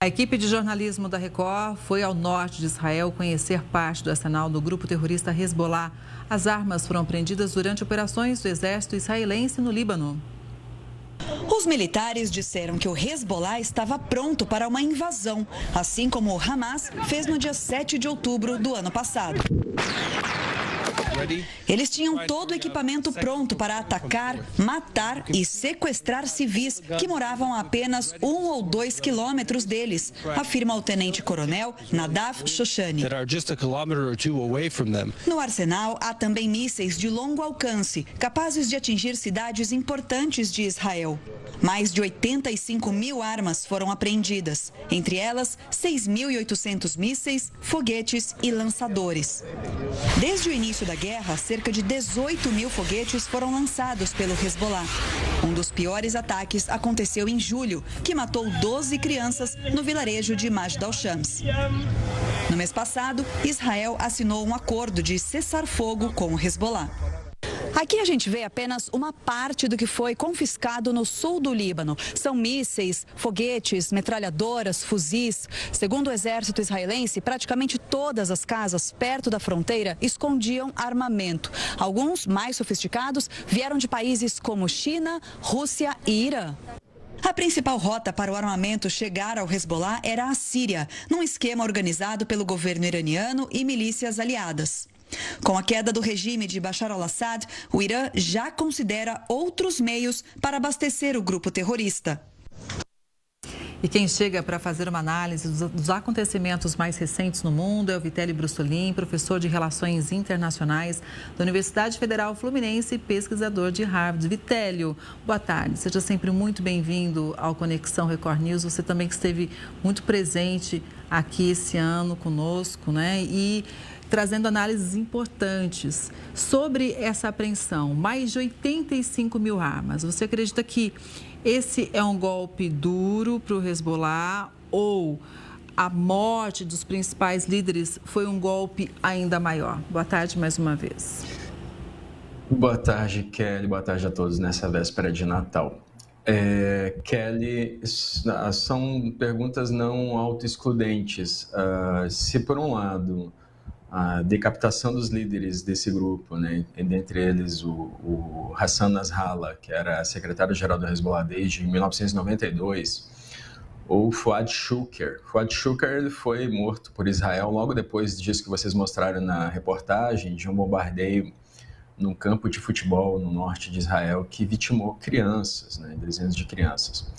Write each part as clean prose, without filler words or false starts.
A equipe de jornalismo da Record foi ao norte de Israel conhecer parte do arsenal do grupo terrorista Hezbollah. As armas foram apreendidas durante operações do exército israelense no Líbano. Os militares disseram que o Hezbollah estava pronto para uma invasão, assim como o Hamas fez no dia 7 de outubro do ano passado. Eles tinham todo o equipamento pronto para atacar, matar e sequestrar civis que moravam a apenas 1 ou 2 quilômetros deles, afirma o tenente-coronel Nadav Shoshani. No arsenal há também mísseis de longo alcance, capazes de atingir cidades importantes de Israel. Mais de 85 mil armas foram apreendidas, entre elas 6.800 mísseis, foguetes e lançadores. Desde o início da guerra, cerca de 18 mil foguetes foram lançados pelo Hezbollah. Um dos piores ataques aconteceu em julho, que matou 12 crianças no vilarejo de Majd al-Shams. No mês passado, Israel assinou um acordo de cessar-fogo com o Hezbollah. Aqui a gente vê apenas uma parte do que foi confiscado no sul do Líbano. São mísseis, foguetes, metralhadoras, fuzis. Segundo o exército israelense, praticamente todas as casas perto da fronteira escondiam armamento. Alguns, mais sofisticados, vieram de países como China, Rússia e Irã. A principal rota para o armamento chegar ao Hezbollah era a Síria, num esquema organizado pelo governo iraniano e milícias aliadas. Com a queda do regime de Bashar al-Assad, o Irã já considera outros meios para abastecer o grupo terrorista. E quem chega para fazer uma análise dos acontecimentos mais recentes no mundo é o Vitélio Brussolin, professor de Relações Internacionais da Universidade Federal Fluminense e pesquisador de Harvard. Vitélio, boa tarde. Seja sempre muito bem-vindo ao Conexão Record News. Você também que esteve muito presente aqui esse ano conosco, né? E trazendo análises importantes sobre essa apreensão. Mais de 85 mil armas. Você acredita que esse é um golpe duro para o Hezbollah ou a morte dos principais líderes foi um golpe ainda maior? Boa tarde mais uma vez. Boa tarde, Kelly. Boa tarde a todos nessa véspera de Natal. Kelly, são perguntas não autoexcludentes. Se por um lado a decapitação dos líderes desse grupo, né, dentre eles o Hassan Nasrallah, que era secretário-geral do Hezbollah desde 1992, ou Fuad Shukr. Fuad Shukr ele foi morto por Israel logo depois disso que vocês mostraram na reportagem, de um bombardeio num campo de futebol no norte de Israel que vitimou crianças, né, dezenas de crianças.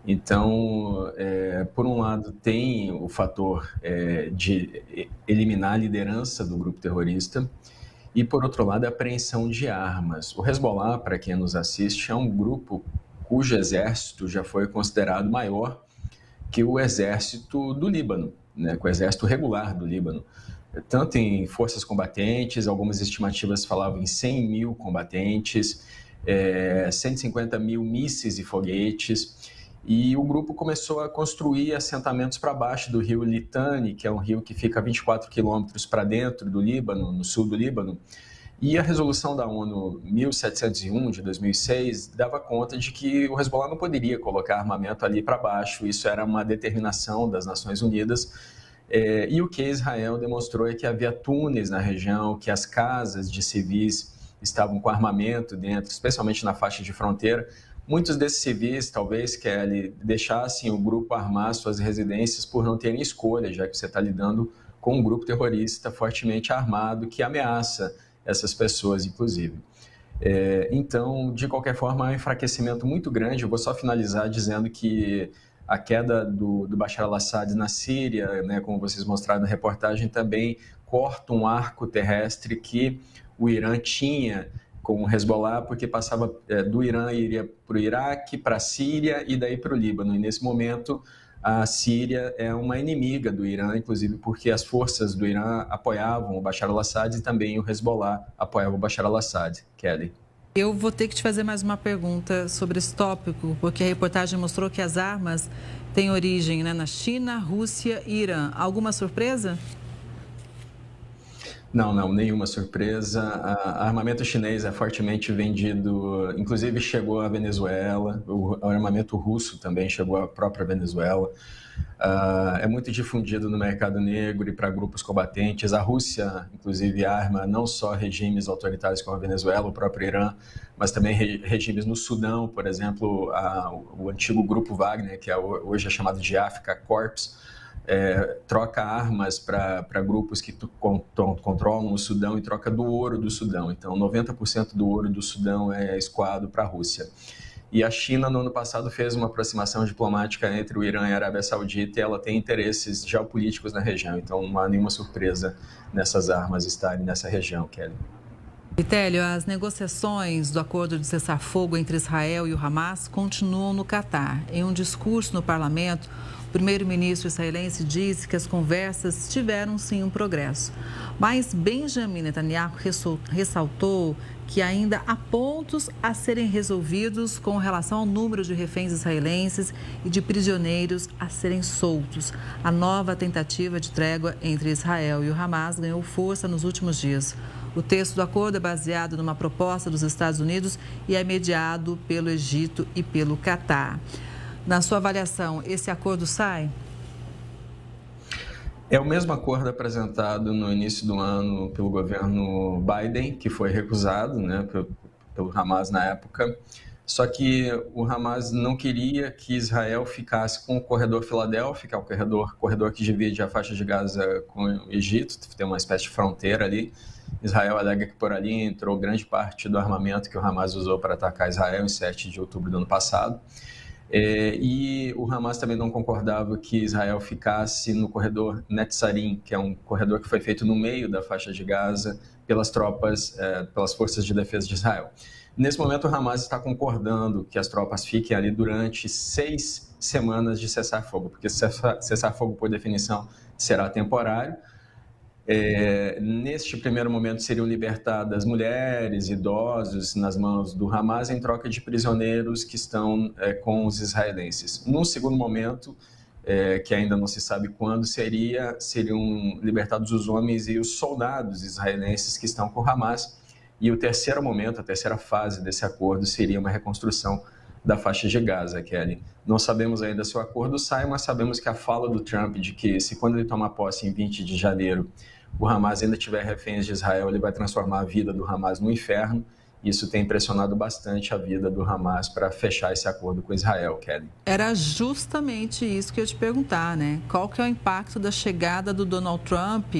Então, por um lado, tem o fator de eliminar a liderança do grupo terrorista e, por outro lado, a apreensão de armas. O Hezbollah, para quem nos assiste, é um grupo cujo exército já foi considerado maior que o exército do Líbano, né, que o exército regular do Líbano. Tanto em forças combatentes, algumas estimativas falavam em 100 mil combatentes, 150 mil mísseis e foguetes. E o grupo começou a construir assentamentos para baixo do rio Litani, que é um rio que fica a 24 quilômetros para dentro do Líbano, no sul do Líbano. E a resolução da ONU 1701, de 2006, dava conta de que o Hezbollah não poderia colocar armamento ali para baixo. Isso era uma determinação das Nações Unidas. E o que Israel demonstrou é que havia túneis na região, que as casas de civis estavam com armamento dentro, especialmente na faixa de fronteira. Muitos desses civis, talvez, Kelly, deixassem o grupo armar suas residências por não terem escolha, já que você está lidando com um grupo terrorista fortemente armado que ameaça essas pessoas, inclusive. Então, de qualquer forma, há um enfraquecimento muito grande. Eu vou só finalizar dizendo que a queda do Bashar al-Assad na Síria, né, como vocês mostraram na reportagem, também corta um arco terrestre que o Irã tinha com o Hezbollah, porque passava do Irã e iria para o Iraque, para a Síria e daí para o Líbano. E nesse momento, a Síria é uma inimiga do Irã, inclusive porque as forças do Irã apoiavam o Bashar al-Assad e também o Hezbollah apoiava o Bashar al-Assad. Kelly. Eu vou ter que te fazer mais uma pergunta sobre esse tópico, porque a reportagem mostrou que as armas têm origem, né, na China, Rússia e Irã. Alguma surpresa? Não, nenhuma surpresa. Armamento chinês é fortemente vendido, inclusive chegou à Venezuela, o armamento russo também chegou à própria Venezuela. É muito difundido no mercado negro e para grupos combatentes. A Rússia, inclusive, arma não só regimes autoritários como a Venezuela, o próprio Irã, mas também regimes no Sudão, por exemplo, o antigo Grupo Wagner, que hoje é chamado de Africa Corps, troca armas para grupos que controlam o Sudão e troca do ouro do Sudão. Então, 90% do ouro do Sudão é escoado para a Rússia. E a China, no ano passado, fez uma aproximação diplomática entre o Irã e a Arábia Saudita e ela tem interesses geopolíticos na região. Então, não há nenhuma surpresa nessas armas estarem nessa região, Kelly. Vitélio, as negociações do acordo de cessar-fogo entre Israel e o Hamas continuam no Catar. Em um discurso no parlamento, o primeiro-ministro israelense disse que as conversas tiveram sim um progresso. Mas Benjamin Netanyahu ressaltou que ainda há pontos a serem resolvidos com relação ao número de reféns israelenses e de prisioneiros a serem soltos. A nova tentativa de trégua entre Israel e o Hamas ganhou força nos últimos dias. O texto do acordo é baseado numa proposta dos Estados Unidos e é mediado pelo Egito e pelo Catar. Na sua avaliação, esse acordo sai? É o mesmo acordo apresentado no início do ano pelo governo Biden, que foi recusado, né, pelo Hamas na época. Só que o Hamas não queria que Israel ficasse com o corredor Filadélfia, que é o corredor que divide a faixa de Gaza com o Egito, tem uma espécie de fronteira ali. Israel alega que por ali entrou grande parte do armamento que o Hamas usou para atacar Israel em 7 de outubro do ano passado. E o Hamas também não concordava que Israel ficasse no corredor Netzarim, que é um corredor que foi feito no meio da faixa de Gaza pelas forças de defesa de Israel. Nesse momento, o Hamas está concordando que as tropas fiquem ali durante 6 semanas de cessar-fogo, porque cessar-fogo, por definição, será temporário. Neste primeiro momento seriam libertadas mulheres, idosos nas mãos do Hamas em troca de prisioneiros que estão com os israelenses. Num segundo momento, que ainda não se sabe quando, seriam libertados os homens e os soldados israelenses que estão com o Hamas. E o terceiro momento, a terceira fase desse acordo seria uma reconstrução da faixa de Gaza, Kelly. Não sabemos ainda se o acordo sai, mas sabemos que a fala do Trump de que se quando ele tomar posse em 20 de janeiro o Hamas ainda tiver reféns de Israel, ele vai transformar a vida do Hamas no inferno. Isso tem impressionado bastante a vida do Hamas para fechar esse acordo com Israel, Kelly. Era justamente isso que eu ia te perguntar, né? Qual que é o impacto da chegada do Donald Trump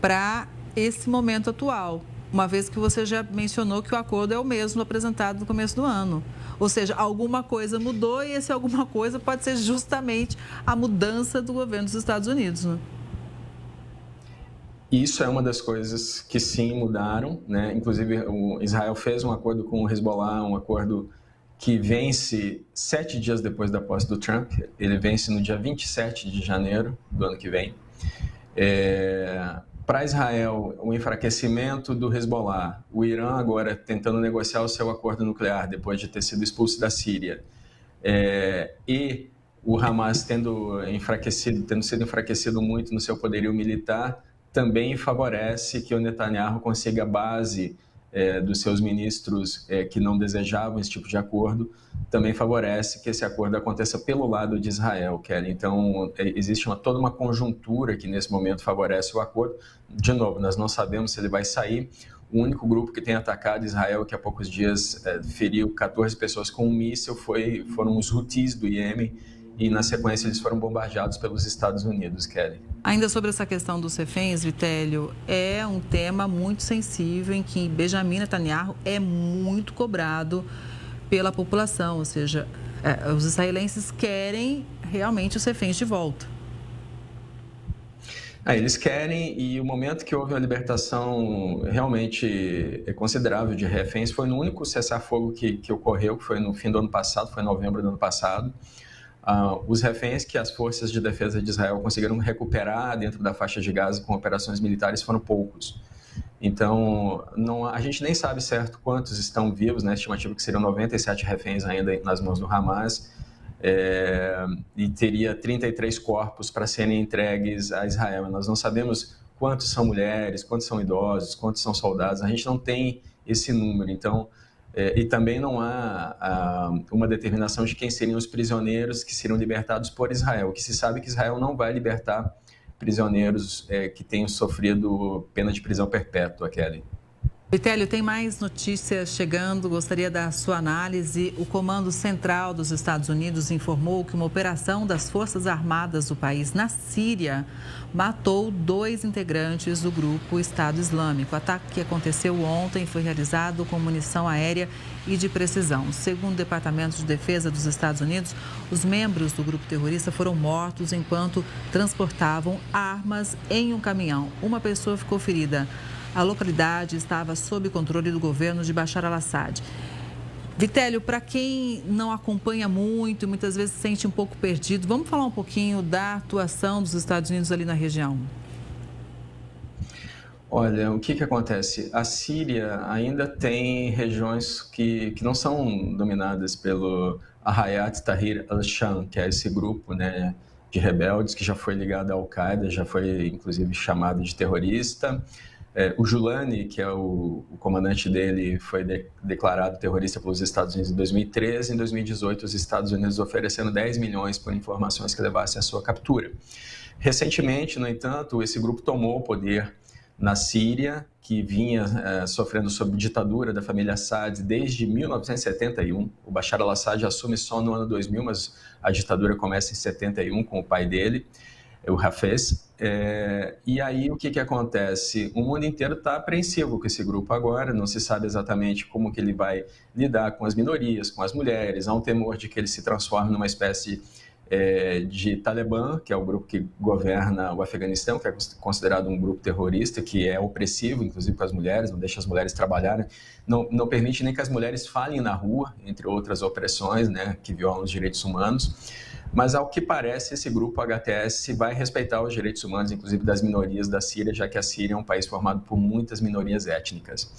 para esse momento atual? Uma vez que você já mencionou que o acordo é o mesmo apresentado no começo do ano. Ou seja, alguma coisa mudou e esse alguma coisa pode ser justamente a mudança do governo dos Estados Unidos, né? Isso é uma das coisas que sim mudaram, né? Inclusive, o Israel fez um acordo com o Hezbollah, um acordo que vence 7 dias depois da posse do Trump. Ele vence no dia 27 de janeiro do ano que vem. Para Israel, o enfraquecimento do Hezbollah, o Irã agora tentando negociar o seu acordo nuclear depois de ter sido expulso da Síria, e o Hamas tendo sido enfraquecido muito no seu poderio militar, também favorece que o Netanyahu consiga a base dos seus ministros que não desejavam esse tipo de acordo, também favorece que esse acordo aconteça pelo lado de Israel, Kelly. Então, existe toda uma conjuntura que nesse momento favorece o acordo. De novo, nós não sabemos se ele vai sair. O único grupo que tem atacado Israel, que há poucos dias feriu 14 pessoas com um míssil, foram os Houthis do Iêmen, e na sequência eles foram bombardeados pelos Estados Unidos, Kelly. Ainda sobre essa questão dos reféns, Vitélio, é um tema muito sensível em que Benjamin Netanyahu é muito cobrado pela população, ou seja, os israelenses querem realmente os reféns de volta. Eles querem, e o momento que houve uma libertação realmente considerável de reféns foi no único cessar-fogo que ocorreu, que foi no fim do ano passado, foi em novembro do ano passado. Os reféns que as forças de defesa de Israel conseguiram recuperar dentro da faixa de Gaza com operações militares foram poucos. Então, a gente nem sabe certo quantos estão vivos, né? Estimativa que seriam 97 reféns ainda nas mãos do Hamas, e teria 33 corpos para serem entregues a Israel. Nós não sabemos quantos são mulheres, quantos são idosos, quantos são soldados. A gente não tem esse número, então, e também não há uma determinação de quem seriam os prisioneiros que seriam libertados por Israel, que se sabe que Israel não vai libertar prisioneiros que tenham sofrido pena de prisão perpétua, Kelly. Vitélio, tem mais notícias chegando, gostaria da sua análise. O Comando Central dos Estados Unidos informou que uma operação das Forças Armadas do país na Síria matou 2 integrantes do grupo Estado Islâmico. O ataque que aconteceu ontem foi realizado com munição aérea e de precisão. Segundo o Departamento de Defesa dos Estados Unidos, os membros do grupo terrorista foram mortos enquanto transportavam armas em um caminhão. Uma pessoa ficou ferida. A localidade estava sob controle do governo de Bashar al-Assad. Vitélio, para quem não acompanha muito e muitas vezes se sente um pouco perdido, vamos falar um pouquinho da atuação dos Estados Unidos ali na região? Olha, o que acontece? A Síria ainda tem regiões que não são dominadas pelo Hayat Tahrir al-Sham, que é esse grupo, né, de rebeldes que já foi ligado à Al-Qaeda, já foi inclusive chamado de terrorista. O Julani, que é o comandante dele, foi declarado terrorista pelos Estados Unidos em 2013. Em 2018, os Estados Unidos oferecendo 10 milhões por informações que levassem à sua captura. Recentemente, no entanto, esse grupo tomou o poder na Síria, que vinha sofrendo sob ditadura da família Assad desde 1971. O Bashar al-Assad assume só no ano 2000, mas a ditadura começa em 71 com o pai dele, o Hafez. E aí o que acontece? O mundo inteiro está apreensivo com esse grupo agora, não se sabe exatamente como que ele vai lidar com as minorias, com as mulheres. Há um temor de que ele se transforme numa espécie de Talibã, que é o grupo que governa o Afeganistão, que é considerado um grupo terrorista, que é opressivo, inclusive com as mulheres, não deixa as mulheres trabalharem, não permite nem que as mulheres falem na rua, entre outras opressões, né, que violam os direitos humanos. Mas, ao que parece, esse grupo HTS vai respeitar os direitos humanos, inclusive das minorias da Síria, já que a Síria é um país formado por muitas minorias étnicas.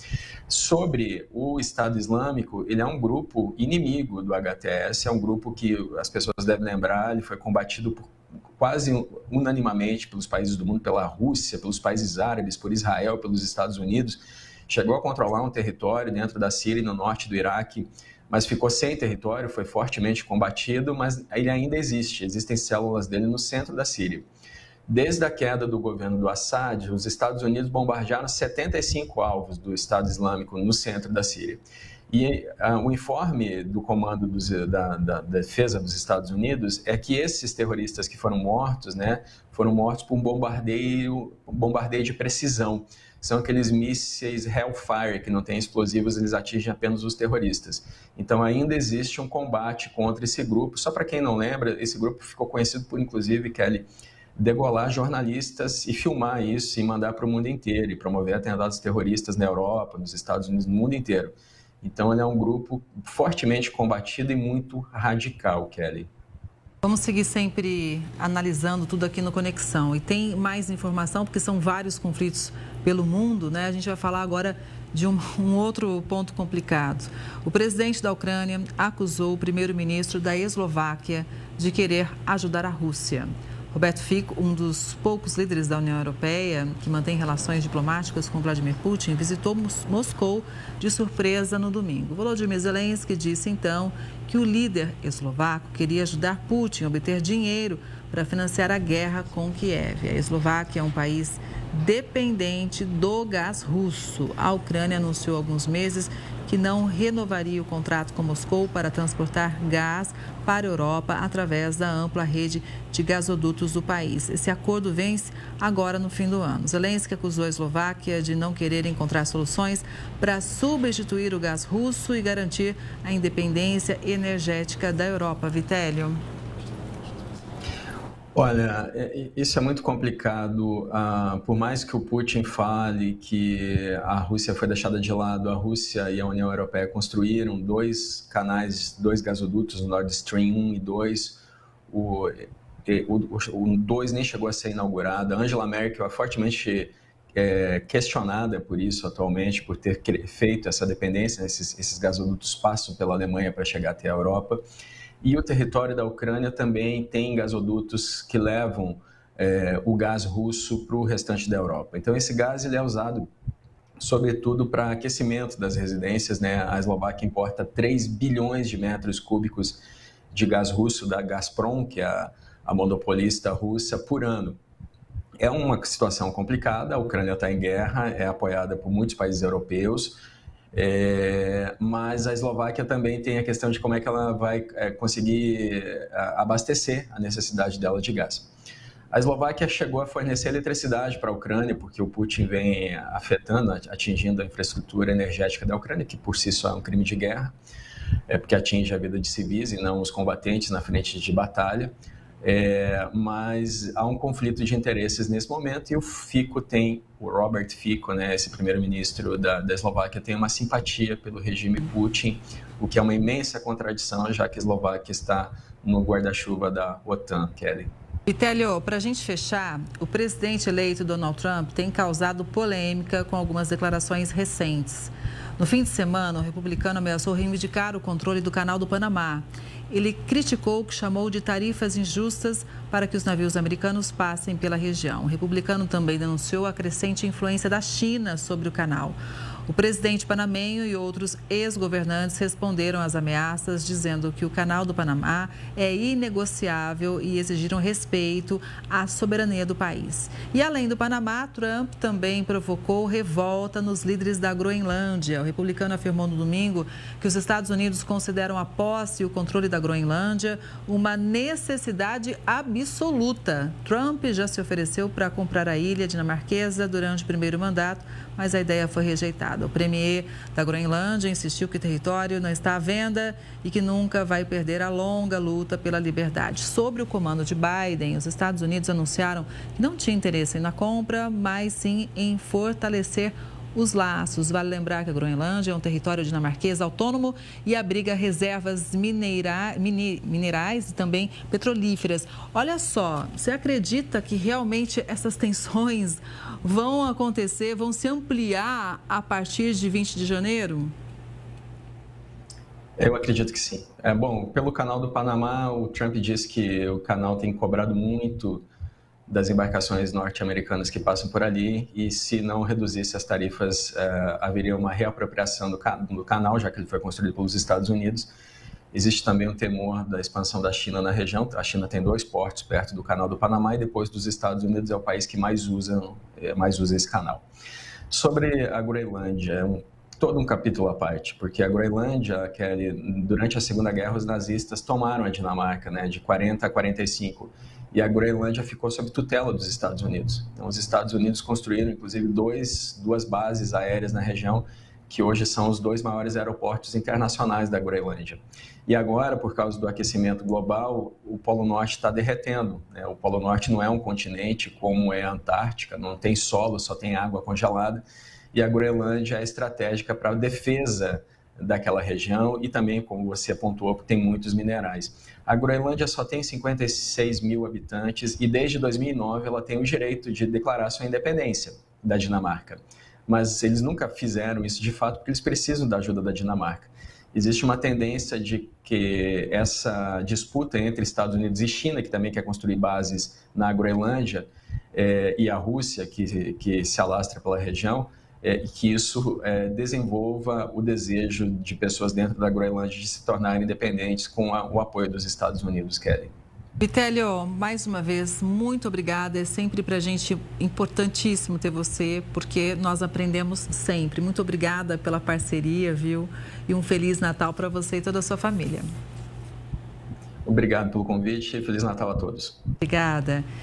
Sobre o Estado Islâmico, ele é um grupo inimigo do HTS, é um grupo que as pessoas devem lembrar, ele foi combatido quase unanimamente pelos países do mundo, pela Rússia, pelos países árabes, por Israel, pelos Estados Unidos. Chegou a controlar um território dentro da Síria e no norte do Iraque, mas ficou sem território, foi fortemente combatido, mas ele ainda existe, existem células dele no centro da Síria. Desde a queda do governo do Assad, os Estados Unidos bombardearam 75 alvos do Estado Islâmico no centro da Síria. E o informe do Comando da Defesa dos Estados Unidos é que esses terroristas que foram mortos, né, foram mortos por um bombardeio de precisão. São aqueles mísseis Hellfire, que não têm explosivos, eles atingem apenas os terroristas. Então, ainda existe um combate contra esse grupo. Só para quem não lembra, esse grupo ficou conhecido por, inclusive, Kelly, degolar jornalistas e filmar isso e mandar para o mundo inteiro, e promover atentados terroristas na Europa, nos Estados Unidos, no mundo inteiro. Então, ele é um grupo fortemente combatido e muito radical, Kelly. Vamos seguir sempre analisando tudo aqui no Conexão. E tem mais informação, porque são vários conflitos pelo mundo, né? A gente vai falar agora de um outro ponto complicado. O presidente da Ucrânia acusou o primeiro-ministro da Eslováquia de querer ajudar a Rússia. Roberto Fico, um dos poucos líderes da União Europeia que mantém relações diplomáticas com Vladimir Putin, visitou Moscou de surpresa no domingo. Volodymyr Zelensky disse então que o líder eslovaco queria ajudar Putin a obter dinheiro para financiar a guerra com Kiev. A Eslováquia é um país dependente do gás russo. A Ucrânia anunciou há alguns meses que não renovaria o contrato com Moscou para transportar gás para a Europa através da ampla rede de gasodutos do país. Esse acordo vence agora no fim do ano. Zelensky acusou a Eslováquia de não querer encontrar soluções para substituir o gás russo e garantir a independência energética da Europa. Vitélio. Olha, isso é muito complicado. Por mais que o Putin fale que a Rússia foi deixada de lado, a Rússia e a União Europeia construíram 2 canais, 2 gasodutos, o Nord Stream 1 e 2. O 2 nem chegou a ser inaugurado. A Angela Merkel é fortemente questionada por isso atualmente, por ter feito essa dependência. Esses gasodutos passam pela Alemanha para chegar até a Europa. E o território da Ucrânia também tem gasodutos que levam o gás russo para o restante da Europa. Então, esse gás ele é usado sobretudo para aquecimento das residências, né? A Eslováquia importa 3 bilhões de metros cúbicos de gás russo da Gazprom, que é a monopolista russa, por ano. É uma situação complicada, a Ucrânia está em guerra, é apoiada por muitos países europeus, mas a Eslováquia também tem a questão de como é que ela vai conseguir abastecer a necessidade dela de gás. A Eslováquia chegou a fornecer eletricidade para a Ucrânia, porque o Putin vem afetando, atingindo a infraestrutura energética da Ucrânia, que por si só é um crime de guerra, porque atinge a vida de civis e não os combatentes na frente de batalha. Mas há um conflito de interesses nesse momento e o Robert Fico, né, esse primeiro-ministro da Eslováquia, tem uma simpatia pelo regime Putin, o que é uma imensa contradição, já que a Eslováquia está no guarda-chuva da OTAN, Kelly. Vitélio, para a gente fechar, o presidente eleito Donald Trump tem causado polêmica com algumas declarações recentes. No fim de semana, o republicano ameaçou reivindicar o controle do Canal do Panamá. Ele criticou o que chamou de tarifas injustas para que os navios americanos passem pela região. O republicano também denunciou a crescente influência da China sobre o canal. O presidente panamenho e outros ex-governantes responderam às ameaças, dizendo que o Canal do Panamá é inegociável e exigiram respeito à soberania do país. E além do Panamá, Trump também provocou revolta nos líderes da Groenlândia. O republicano afirmou no domingo que os Estados Unidos consideram a posse e o controle da Groenlândia uma necessidade absoluta. Trump já se ofereceu para comprar a ilha dinamarquesa durante o primeiro mandato, mas a ideia foi rejeitada. O premier da Groenlândia insistiu que o território não está à venda e que nunca vai perder a longa luta pela liberdade. Sobre o comando de Biden, os Estados Unidos anunciaram que não tinha interesse na compra, mas sim em fortalecer os laços. Vale lembrar que a Groenlândia é um território dinamarquês autônomo e abriga reservas minerais e também petrolíferas. Olha só, você acredita que realmente essas tensões vão acontecer, vão se ampliar a partir de 20 de janeiro? Eu acredito que sim. Bom, pelo Canal do Panamá, o Trump disse que o canal tem cobrado muito das embarcações norte-americanas que passam por ali e se não reduzisse as tarifas, haveria uma reapropriação do canal, já que ele foi construído pelos Estados Unidos. Existe também o temor da expansão da China na região. A China tem 2 portos perto do Canal do Panamá e depois dos Estados Unidos é o país que mais usa esse canal. Sobre a Groenlândia, todo um capítulo à parte, porque a Groenlândia, durante a Segunda Guerra, os nazistas tomaram a Dinamarca, né, de 40 a 45, e a Groenlândia ficou sob tutela dos Estados Unidos. Então, os Estados Unidos construíram, inclusive, duas bases aéreas na região, que hoje são os 2 maiores aeroportos internacionais da Groenlândia. E agora, por causa do aquecimento global, o Polo Norte está derretendo, né? O Polo Norte não é um continente como é a Antártica, não tem solo, só tem água congelada, e a Groenlândia é estratégica para a defesa daquela região e também, como você pontuou, tem muitos minerais. A Groenlândia só tem 56 mil habitantes e desde 2009 ela tem o direito de declarar sua independência da Dinamarca. Mas eles nunca fizeram isso de fato porque eles precisam da ajuda da Dinamarca. Existe uma tendência de que essa disputa entre Estados Unidos e China, que também quer construir bases na Groenlândia, e a Rússia, que se alastra pela região, que isso desenvolva o desejo de pessoas dentro da Groenlândia de se tornarem independentes com o apoio dos Estados Unidos, Kelly. Vitélio, mais uma vez, muito obrigada. É sempre para a gente importantíssimo ter você, porque nós aprendemos sempre. Muito obrigada pela parceria, viu? E um Feliz Natal para você e toda a sua família. Obrigado pelo convite e Feliz Natal a todos. Obrigada.